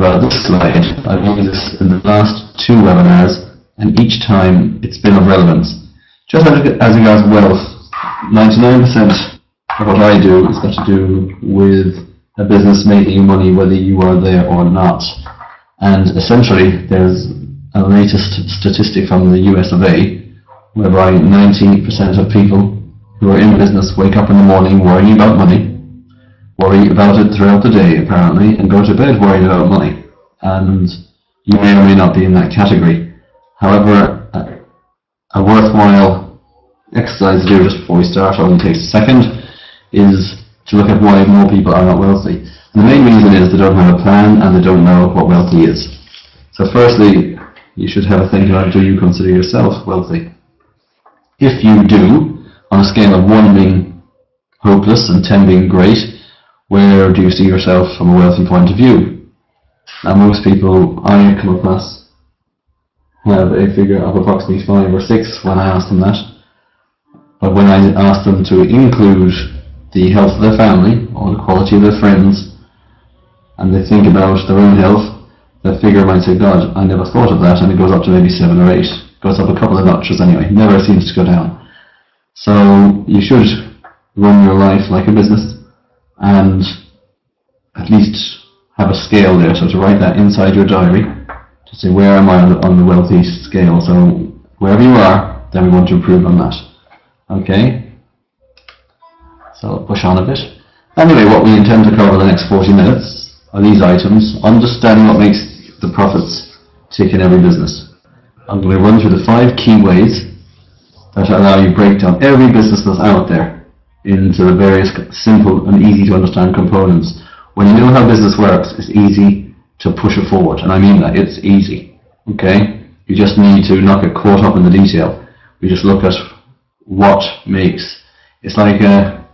Well, this slide, I've used this in the last 2 webinars, and each time it's been of relevance. Just as regards wealth, 99% of what I do is got to do with a business making you money whether you are there or not. And essentially, there's a latest statistic from the US of A, whereby 90% of people who are in business wake up in the morning worrying about money, worry about it throughout the day apparently, and go to bed worrying about money. And you may or may not be in that category. However, a worthwhile exercise to do just before we start, only takes a second, is to look at why more people are not wealthy. And the main reason is they don't have a plan and they don't know what wealthy is. So firstly, you should have a think about, do you consider yourself wealthy? If you do, on a scale of 1 being hopeless and 10 being great, where do you see yourself from a wealthy point of view? Now most people I come across have a figure of approximately 5 or 6 when I ask them that. But when I ask them to include the health of their family or the quality of their friends, and they think about their own health, the figure might say, God, I never thought of that, and it goes up to maybe 7 or 8. It goes up a couple of notches anyway, never seems to go down. So you should run your life like a business and at least have a scale there. So to write that inside your diary, to say where am I on the wealthy scale. So wherever you are, then we want to improve on that. Okay? So I'll push on a bit. Anyway, what we intend to cover the next 40 minutes are these items. Understanding what makes the profits tick in every business. I'm going to run through the 5 key ways that allow you to break down every business that's out there into the various simple and easy to understand components. When you know how business works, it's easy to push it forward, and I mean that, it's easy. Okay? You just need to not get caught up in the detail. We just look at what makes. It's like a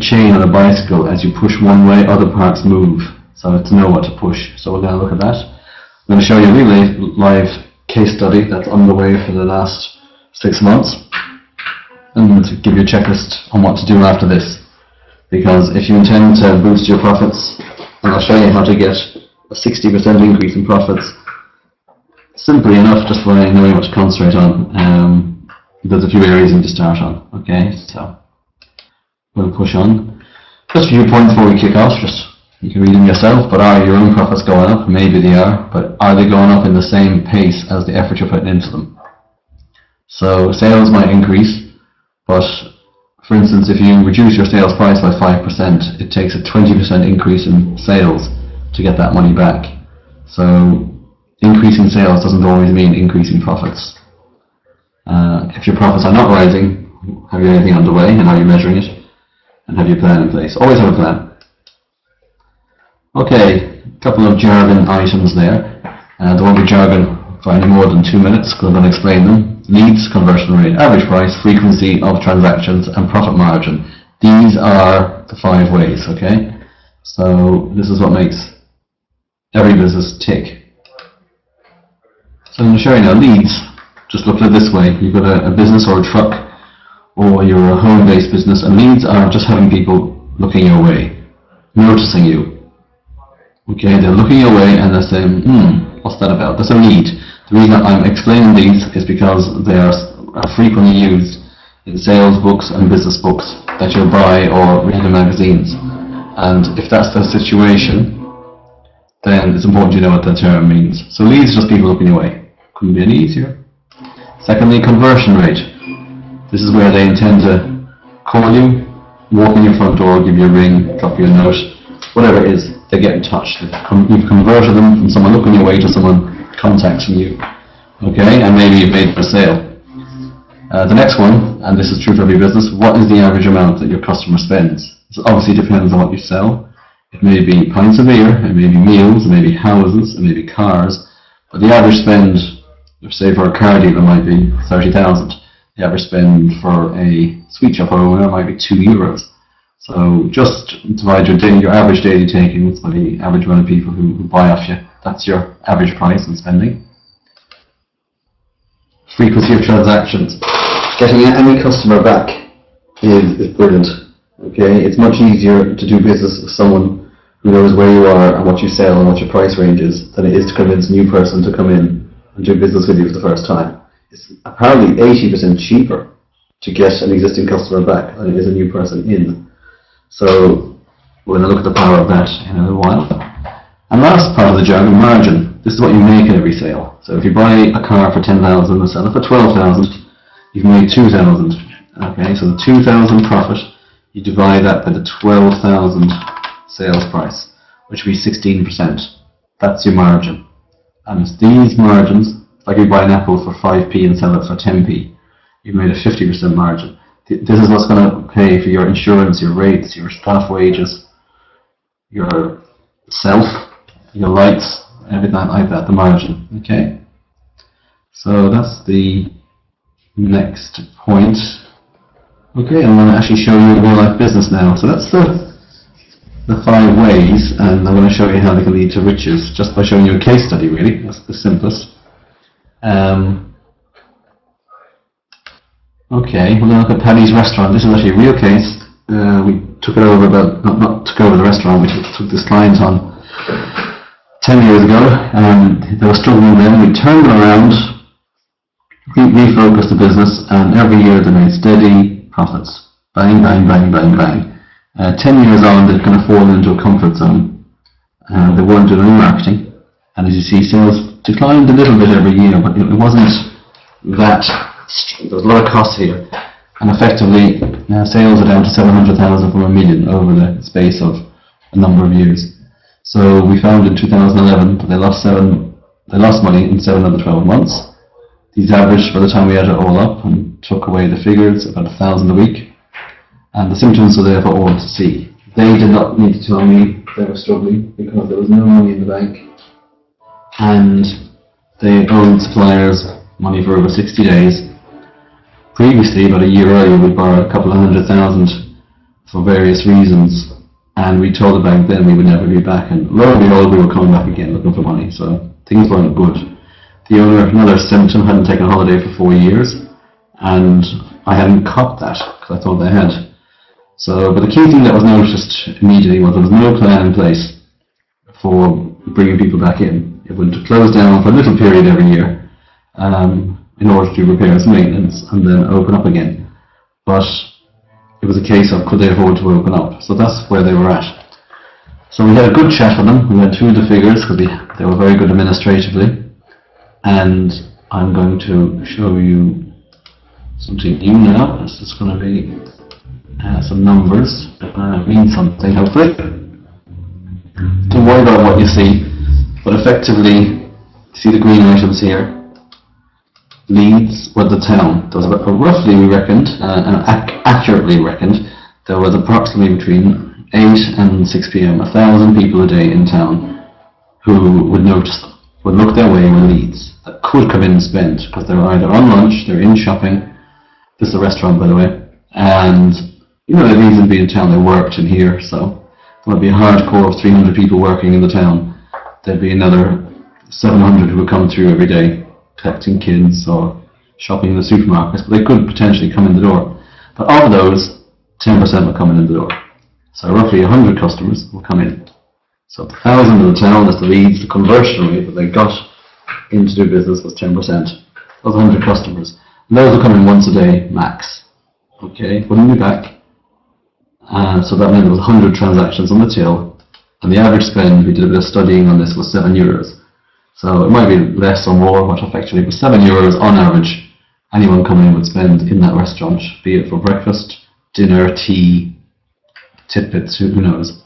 chain on a bicycle. As you push one way, other parts move. So to know what to push. So we're going to look at that. I'm going to show you a real live case study that's underway for the last 6 months, and to give you a checklist on what to do after this. Because if you intend to boost your profits, and I'll show you how to get a 60% increase in profits, simply enough just by knowing what to concentrate on. There's a few areas you need to start on. Okay, so we'll push on. Just a few points before we kick off. You can read them yourself, but are your own profits going up? Maybe they are, but are they going up in the same pace as the effort you're putting into them? So sales might increase, but for instance, if you reduce your sales price by 5%, it takes a 20% increase in sales to get that money back. So increasing sales doesn't always mean increasing profits. If your profits are not rising, have you anything underway, and are you measuring it? And have your plan in place? Always have a plan. Okay, a couple of jargon items there. There won't be jargon for any more than 2 minutes because I'm going to explain them. Leads, conversion rate, average price, frequency of transactions, and profit margin. These are the 5 ways, okay? So this is what makes every business tick. So I'm going to show you now leads. Just look at it this way. You've got a business or a truck, or you're a home-based business, and leads are just having people looking your way, noticing you. Okay, they're looking your way and they're saying, what's that about? That's a lead. The reason I'm explaining these is because they are frequently used in sales books and business books that you'll buy or read in magazines. And if that's the situation, then it's important you know what the term means. So leads are just people looking your way. Couldn't be any easier. Secondly, conversion rate. This is where they intend to call you, walk in your front door, give you a ring, drop you a note, whatever it is, they get in touch. You've converted them from someone looking your way to someone contacting you. Okay, and maybe you've made a sale. The next one, and this is true for every business, what is the average amount that your customer spends? This obviously depends on what you sell. It may be pints of beer, it may be meals, it may be houses, it may be cars, but the average spend, say for a car dealer, might be 30,000. The average spend for a sweet shop owner might be €2. So just divide your average daily takings by the average amount of people who buy off you. That's your average price and spending. Frequency of transactions. Getting any customer back is brilliant. Okay, it's much easier to do business with someone who knows where you are and what you sell and what your price range is, than it is to convince a new person to come in and do business with you for the first time. It's apparently 80% cheaper to get an existing customer back than it is a new person in. So we're going to look at the power of that in a little while. And last part of the jargon, margin. This is what you make in every sale. So if you buy a car for 10,000 and sell it for 12,000, you've made 2,000. Okay, so the 2,000 profit, you divide that by the 12,000 sales price, which would be 16%. That's your margin. And it's these margins, like you buy an apple for 5p and sell it for 10p, you've made a 50% margin. This is what's going to pay for your insurance, your rates, your staff wages, your self, your lights, everything like that, the margin. Okay? So that's the next point. Okay, I'm going to actually show you a real life business now. So that's the 5 ways, and I'm going to show you how they can lead to riches, just by showing you a case study really. That's the simplest. Okay, we're going to look at Paddy's restaurant. This is actually a real case. We took it over not took over the restaurant, we took this client on 10 years ago, and they were struggling then. We turned them around, refocused the business, and every year they made steady profits. Bang, bang, bang, bang, bang. 10 years on, they've kind of fallen into a comfort zone. They weren't doing any marketing, and as you see, sales declined a little bit every year, but it wasn't that. There was a lot of costs here, and effectively sales are down to 700,000 from $1 million over the space of a number of years. So we found in 2011 that they lost money in 7 of the 12 months. These averaged, by the time we added it all up and took away the figures, about 1,000 a week. And the symptoms were there for all to see. They did not need to tell me they were struggling because there was no money in the bank, and they owed suppliers money for over 60 days. Previously, about a year earlier, we borrowed a couple of $100,000 for various reasons, and we told the bank then we would never be back, and lo and behold, we were coming back again looking for money, so things weren't good. The owner, another symptom, hadn't taken a holiday for 4 years, and I hadn't copped that because I thought they had. So, but the key thing that was noticed immediately was there was no plan in place for bringing people back in. It would close down for a little period every year in order to do repairs and maintenance, and then open up again. But it was a case of could they afford to open up? So that's where they were at. So we had a good chat with them. We went through the figures because they were very good administratively. And I'm going to show you something new now. This is going to be some numbers that mean something, hopefully. Don't worry about what you see, but effectively, see the green items here. Leeds were the town. There was about, roughly we reckoned, and accurately reckoned, there was approximately between 8 and 6 p.m. 1,000 people a day in town who would notice them, would look their way with leads that could come in and spend, because they were either on lunch, they're in shopping. This is a restaurant, by the way, and you know, the reason being in town, they worked in here, so there would be a hardcore of 300 people working in the town. There'd be another 700 who would come through every day, collecting kids or shopping in the supermarkets, but they could potentially come in the door. But of those, 10% were coming in the door. So roughly 100 customers will come in. So 1,000 of the town is the leads, the conversion rate that they got in to do business was 10%. Those 100 customers. And those will come in once a day, max. Okay, wouldn't be back. So that meant there was 100 transactions on the till, and the average spend, we did a bit of studying on this, was €7. So it might be less or more, but effectively was €7 on average anyone coming in would spend in that restaurant, be it for breakfast, dinner, tea, tidbits, who knows.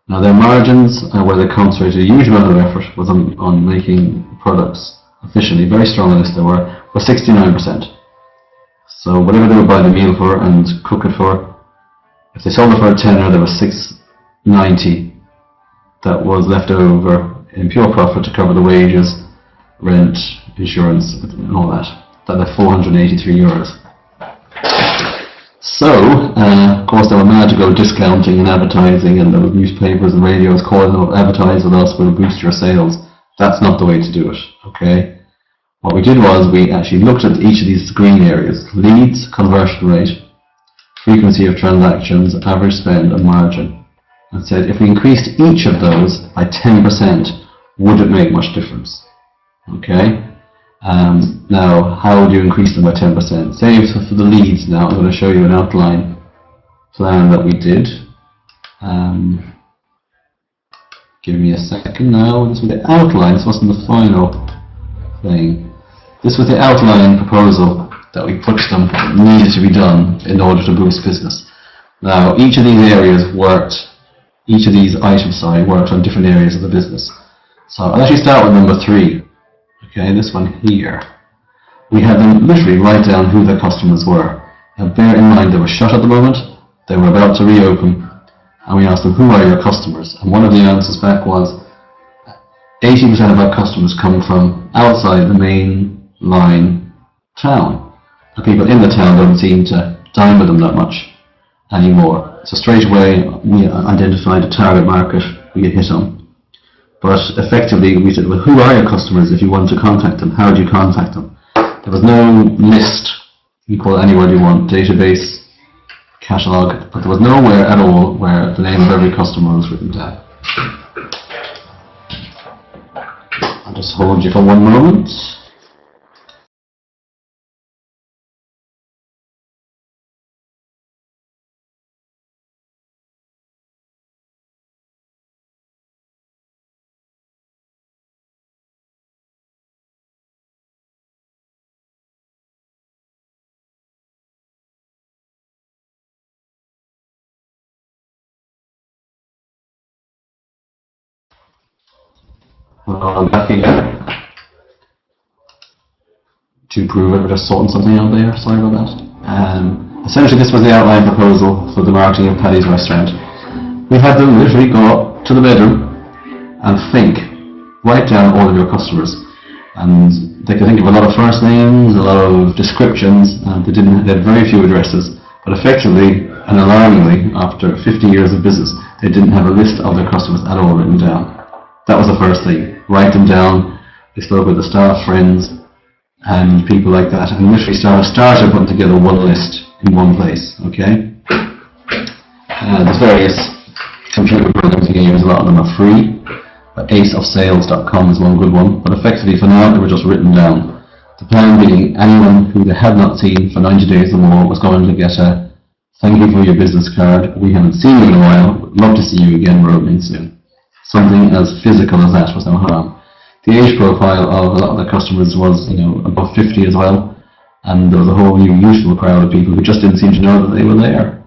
Now their margins, where they concentrated a huge amount of effort, was on making products efficiently, very strong on this they were 69%. So whatever they would buy the meal for and cook it for, if they sold it for a tenner, there was $6.90 that was left over in pure profit to cover the wages, rent, insurance, and all that. That left €483. So, of course, they were mad to go discounting and advertising, and there was newspapers and radios calling them, advertise with us, we'll boost your sales. That's not the way to do it, okay? What we did was we actually looked at each of these green areas: leads, conversion rate, frequency of transactions, average spend, and margin. and said if we increased each of those by 10%, would it make much difference? Okay. Now, how would you increase them by 10%? Say for the leads now, I'm going to show you an outline plan that we did. Give me a second now. This was the outline, this wasn't the final thing. This was the outline proposal that we pushed them needed to be done in order to boost business. Now, each of these areas worked, each of these items, worked on different areas of the business. So I'll actually start with number 3. Okay, this one here. We had them literally write down who their customers were. Now bear in mind they were shut at the moment, they were about to reopen, and we asked them, who are your customers? And one of the answers back was 80% of our customers come from outside the main line town. The people in the town don't seem to dine with them that much anymore. So straight away we identified a target market we had hit on. But effectively we said, well, who are your customers if you want to contact them? How do you contact them? There was no list. You can call it any word you want, database, catalogue, but there was nowhere at all where the name of every customer was written down. I'll just hold you for one moment. Well, I'm back again. To prove it, we're just sorting something out there, sorry about that. Essentially this was the outline proposal for the marketing of Paddy's restaurant. We had them literally go up to the bedroom and write down all of your customers. And they could think of a lot of first names, a lot of descriptions, and they had very few addresses. But effectively and alarmingly, after 50 years of business, they didn't have a list of their customers at all written down. That was the first thing. Write them down. They spoke with the staff, friends, and people like that, and literally started putting together one list in one place. Okay. There's various computer programs you can use. A lot of them are free. But aceofsales.com is one good one. But effectively, for now, they were just written down. The plan being, anyone who they had not seen for 90 days or more was going to get a thank you for your business card. We haven't seen you in a while. Would love to see you again. We're opening soon. Something as physical as that was no harm. The age profile of a lot of the customers was, above 50 as well, and there was a whole new useful crowd of people who just didn't seem to know that they were there.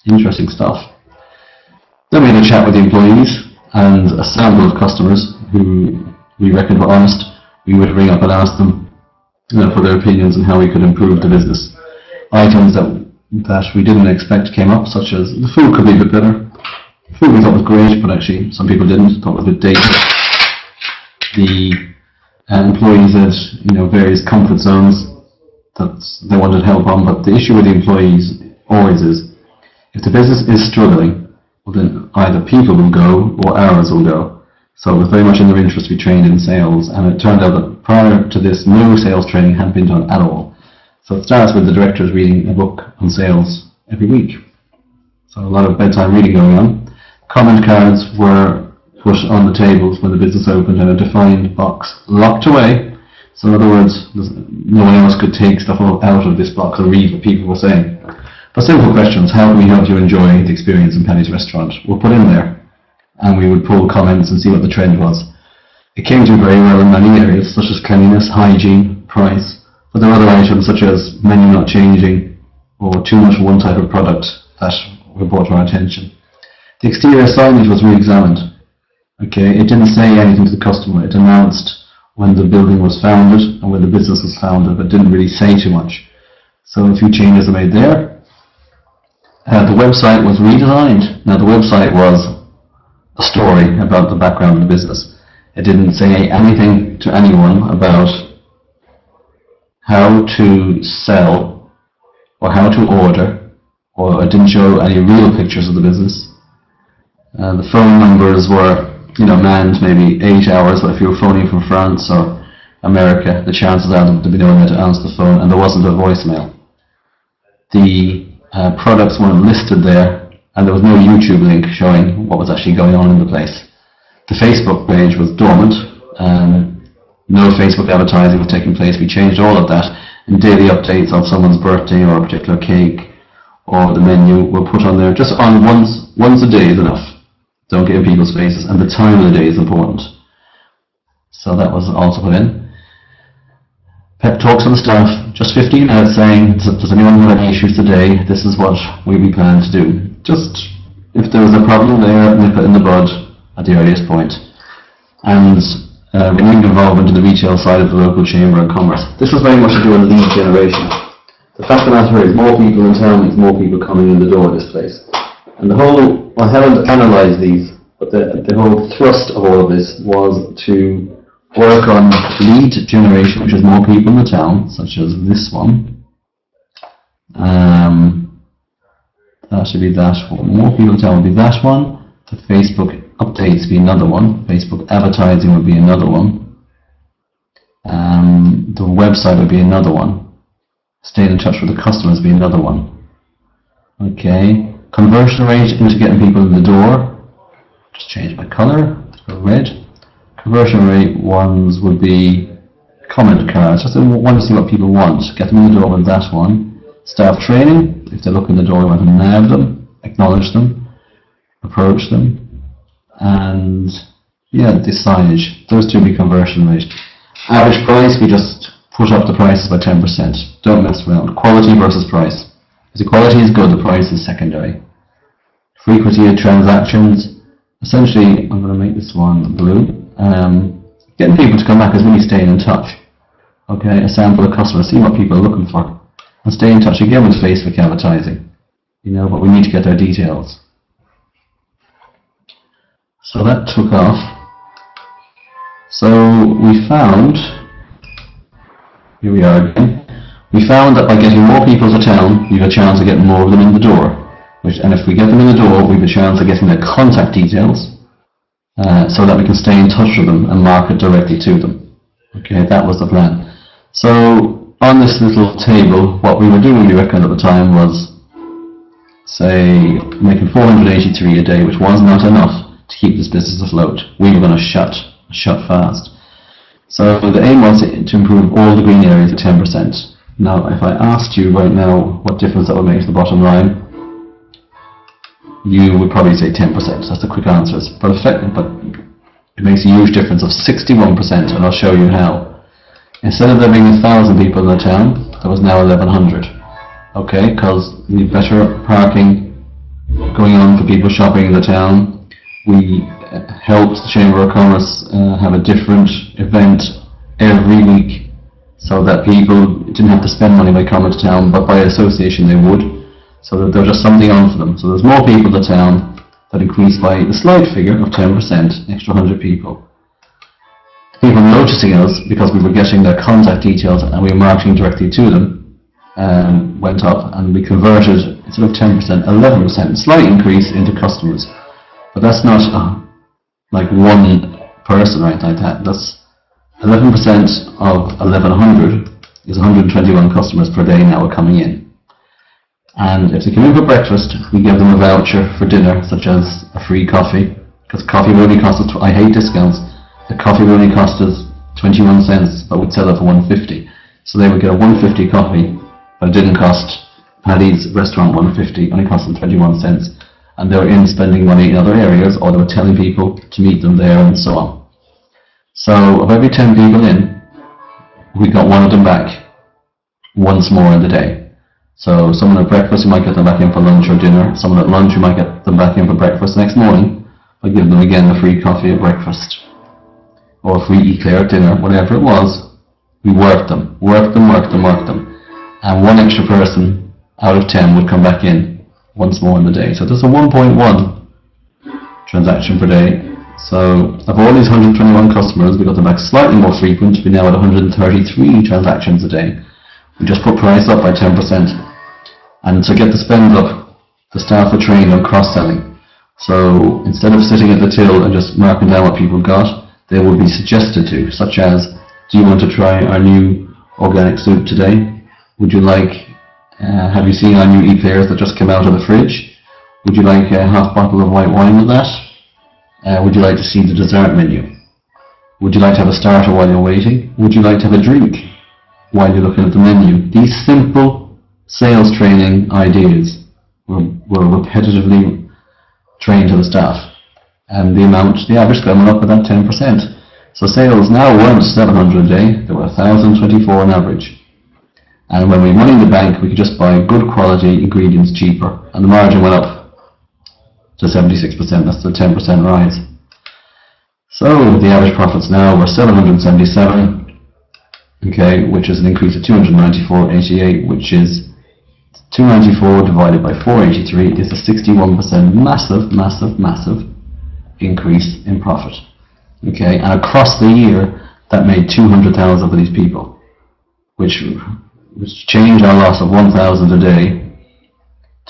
Interesting stuff. Then we had a chat with the employees and a sample of customers who we reckoned were honest. We would ring up and ask them, for their opinions on how we could improve the business. Items that we didn't expect came up, such as the food could be a bit better. Food we thought was great, but actually some people didn't, thought it was a bit dated. The employees had, various comfort zones that they wanted help on, but the issue with the employees always is, if the business is struggling, well then either people will go or hours will go. So it was very much in their interest to be trained in sales, and it turned out that prior to this, no sales training had been done at all. So it starts with the directors reading a book on sales every week. So a lot of bedtime reading going on. Comment cards were put on the tables when the business opened in a defined box, locked away. So in other words, no one else could take stuff out of this box and read what people were saying. But simple questions, how can we help you enjoy the experience in Paddy's restaurant, were put in there. And we would pull comments and see what the trend was. It came to very well in many areas, such as cleanliness, hygiene, price. But there were other items such as menu not changing, or too much of one type of product that were brought to our attention. The exterior signage was re-examined. Okay, it didn't say anything to the customer. It announced when the building was founded and when the business was founded, but didn't really say too much. So a few changes were made there. The website was redesigned. Now the website was a story about the background of the business. It didn't say anything to anyone about how to sell or how to order, or it didn't show any real pictures of the business. The phone numbers were, manned maybe 8 hours, but if you were phoning from France or America, the chances are there'd be no one there to answer the phone, and there wasn't a voicemail. The products weren't listed there and there was no YouTube link showing what was actually going on in the place. The Facebook page was dormant, no Facebook advertising was taking place. We changed all of that, and daily updates of someone's birthday or a particular cake or the menu were put on there. Just on once a day is enough. Don't get in people's faces, and the time of the day is important. So that was also put in. Pep talks to the staff, just 15 minutes saying, does anyone have any issues today? This is what we plan to do. Just, if there was a problem there, nip it in the bud at the earliest point. And renewed involvement in the retail side of the local chamber of commerce. This was very much to do with lead generation. The fact of the matter is, more people in town means more people coming in the door of this place. And the whole, I haven't analysed these, but the whole thrust of all of this was to work on lead generation, which is more people in the town, such as this one. That should be that one. More people in town would be that one. The Facebook updates be another one. Facebook advertising would be another one. The website would be another one. Staying in touch with the customers would be another one. Okay. Conversion rate into getting people in the door. Just change my colour to red. Conversion rate ones would be comment cards. Just want to see what people want. Get them in the door with that one. Staff training. If they look in the door, we want to nab them, acknowledge them, approach them. And yeah, the signage, those two be conversion rate. Average price, we just put up the prices by 10%. Don't mess around. Quality versus price. If the quality is good, the price is secondary. Frequency of transactions, essentially, I'm going to make this one blue. Getting people to come back is really staying in touch. Okay, a sample of customers, see what people are looking for, and stay in touch again with Facebook advertising. You know, but we need to get their details. So that took off. So we found, here we are again, we found that by getting more people to town, we have a chance of getting more of them in the door. And if we get them in the door, we have a chance of getting their contact details, so that we can stay in touch with them and market directly to them. Okay, that was the plan. So on this little table, what we were doing, we reckoned at the time, was, say, making 483 a day, which was not enough to keep this business afloat. We were going to shut fast. So the aim was to improve all the green areas at 10%. Now, if I asked you right now what difference that would make to the bottom line, you would probably say 10%. That's the quick answers. But it makes a huge difference of 61%, and I'll show you how. Instead of there being 1,000 people in the town, there was now 1,100. Okay, because we need better parking going on for people shopping in the town. We helped the Chamber of Commerce have a different event every week, so that people didn't have to spend money by coming to town, but by association they would, so that there was just something on for them. So there's more people in the town. That increased by the slight figure of 10%, extra 100 people. People noticing us because we were getting their contact details and we were marketing directly to them went up, and we converted, instead of 10%, 11%, slight increase into customers. But that's not like one person, right, like that. That's 11% of 1,100 is 121 customers per day now are coming in. And if they come in for breakfast, we give them a voucher for dinner, such as a free coffee, because coffee would only cost us, I hate discounts, the coffee would only cost us 21 cents, but we'd sell it for 150. So they would get a 150 coffee, but it didn't cost Paddy's restaurant 150, only cost them 21 cents. And they were in spending money in other areas, or they were telling people to meet them there, and so on. So of every 10 people in, we got one of them back once more in the day. So someone at breakfast, we might get them back in for lunch or dinner. Someone at lunch, we might get them back in for breakfast next morning. I'll give them again a free coffee at breakfast, or a free eclair at dinner, whatever it was. We worked them. And one extra person out of 10 would come back in once more in the day. So there's a 1.1 transaction per day. So of all these 121 customers, we got them back slightly more frequent. We're now at 133 transactions a day. We just put price up by 10%. And to get the spend up, the staff are trained on cross-selling. So instead of sitting at the till and just marking down what people got, they will be suggested to, such as, do you want to try our new organic soup today? Would you like, have you seen our new eclairs that just came out of the fridge? Would you like a half bottle of white wine with that? Would you like to see the dessert menu? Would you like to have a starter while you're waiting? Would you like to have a drink while you're looking at the menu? These simple sales training ideas were repetitively trained to the staff. And the average went up about 10%. So sales now weren't 700 a day, they were 1,024 on average. And when we had money in the bank, we could just buy good quality ingredients cheaper. And the margin went up to 76%, that's the 10% rise. So the average profits now were 777, okay, which is an increase of 294.88, which is 294 divided by 483 is a 61% massive increase in profit. Okay, and across the year that made 200,000 for these people, which changed our loss of 1,000 a day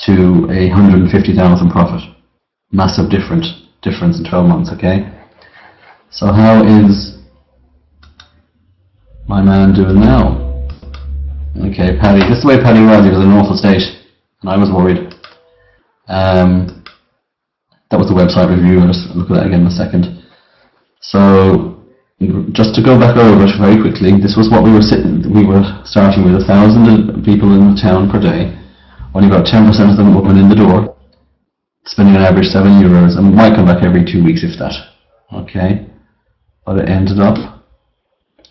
to 150,000 profit. Massive difference in 12 months, okay? So how is my man doing now? Okay, Paddy, this is the way Paddy was. He was in an awful state, and I was worried. That was the website review. I'll just look at that again in a second. So, just to go back over it very quickly, this was what we were starting with 1,000 people in the town per day. Only about 10% of them went in the door, spending an average €7, and we might come back every 2 weeks if that. Okay, but it ended up,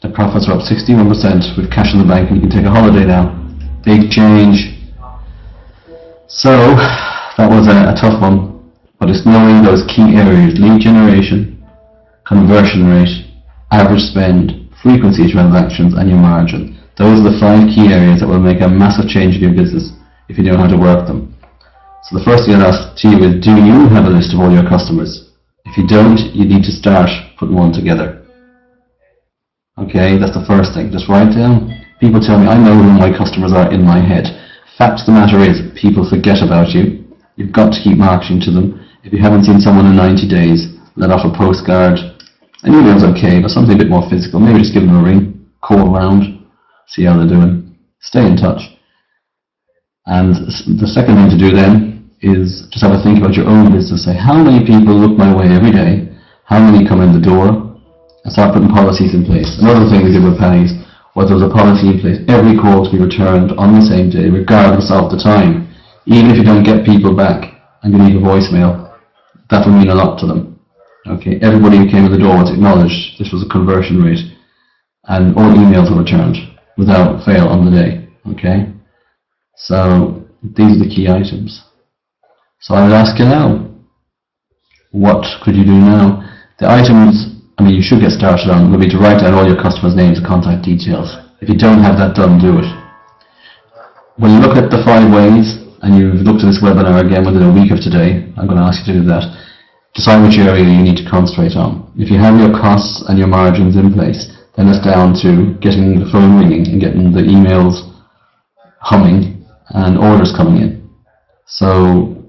the profits are up 61% with cash in the bank, and you can take a holiday now. Big change. So, that was a tough one, but it's knowing those key areas: lead generation, conversion rate, average spend, frequency of transactions, and your margin. Those are the 5 key areas that will make a massive change in your business if you know how to work them. So the first thing I'd ask to you is, do you have a list of all your customers? If you don't, you need to start putting one together. Okay, that's the first thing. Just write down. People tell me, I know who my customers are in my head. Fact of the matter is, people forget about you. You've got to keep marketing to them. If you haven't seen someone in 90 days, let off a postcard. An email's okay, but something a bit more physical. Maybe just give them a ring, call around, see how they're doing. Stay in touch. And the second thing to do then is just have a think about your own business. Say, how many people look my way every day? How many come in the door? And start putting policies in place. Another thing we did with Pennies was there was a policy in place. Every call to be returned on the same day, regardless of the time. Even if you don't get people back and you leave a voicemail, that will mean a lot to them. Okay, everybody who came in the door was acknowledged this was a conversion rate, and all emails were returned without fail on the day. Okay, so these are the key items. So I would ask you now, what could you do now? The items, I mean, you should get started on would be to write down all your customers' names and contact details. If you don't have that done, do it. When you look at the 5 ways, and you've looked at this webinar again within a week of today, I'm going to ask you to do that. Decide which area you need to concentrate on. If you have your costs and your margins in place, then it's down to getting the phone ringing and getting the emails humming and orders coming in. So,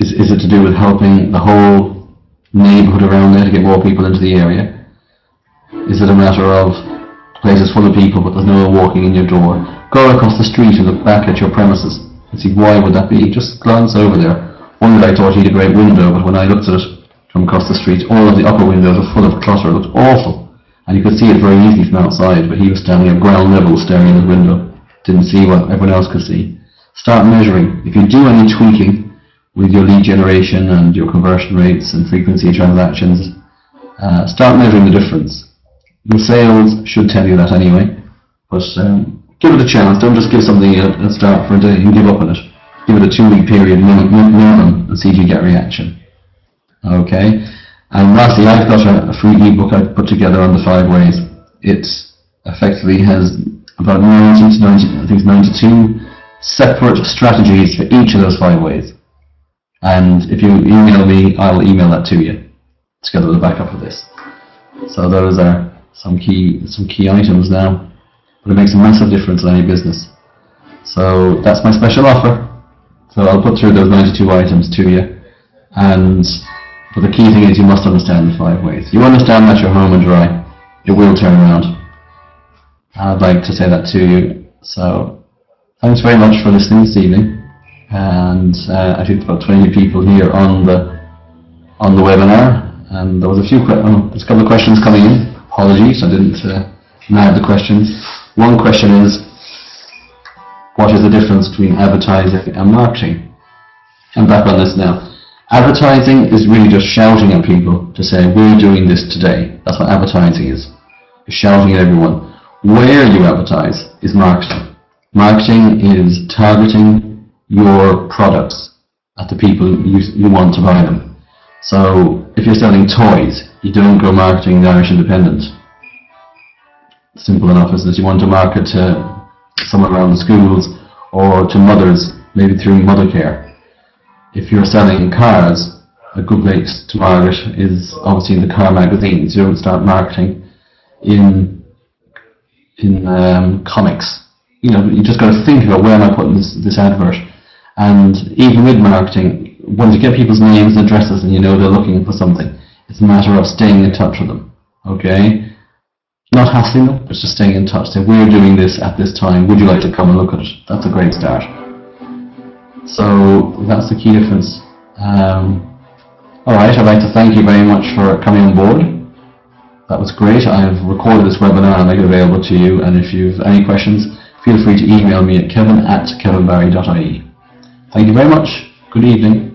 is it to do with helping the whole neighbourhood around there to get more people into the area? Is it a matter of the place is full of people but there's no one walking in your door? Go across the street and look back at your premises and see, why would that be? Just glance over there. One day I thought he had a great window, but when I looked at it from across the street, all of the upper windows were full of clutter. It looked awful. And you could see it very easily from outside, but he was standing at ground level staring at his window. Didn't see what everyone else could see. Start measuring. If you do any tweaking with your lead generation and your conversion rates and frequency of transactions, start measuring the difference. The sales should tell you that anyway, but give it a chance. Don't just give something a start for a day and give up on it. Give it a 2-week period minimum and see if you get reaction. Okay, and lastly, I've got a free ebook I've put together on the 5 ways. It effectively has about 90 to 90, I think it's 92 separate strategies for each of those 5 ways. And if you email me, I will email that to you together with a backup of this. So those are some key items now, but it makes a massive difference in any business. So that's my special offer. So I'll put through those 92 items to you, but the key thing is you must understand the 5 ways. You understand that you're home and dry, it will turn around. I'd like to say that to you. So thanks very much for listening this evening. I and I think about 20 people here on the webinar, and there was there's a couple of questions coming in. Apologies, I didn't nab the questions. One question is, what is the difference between advertising and marketing? I'm back on this now. Advertising is really just shouting at people to say, we're doing this today. That's what advertising is. You're shouting at everyone. Where you advertise is marketing. Marketing is targeting your products at the people you want to buy them. So if you're selling toys, you don't go marketing the Irish Independent. Simple enough as that you want to market to someone around the schools or to mothers, maybe through Mothercare. If you're selling cars, a good place to market is obviously in the car magazines. You don't start marketing in comics. You know, you just got to think about, where am I putting this advert? And even with marketing, once you get people's names and addresses and you know they're looking for something, it's a matter of staying in touch with them. Okay? Not hassling them, but just staying in touch. Say, we're doing this at this time, would you like to come and look at it? That's a great start. So that's the key difference. Alright, I'd like to thank you very much for coming on board. That was great. I've recorded this webinar and make it available to you, and if you've any questions, feel free to email me at kevin@kevinbarry.ie. Thank you very much. Good evening.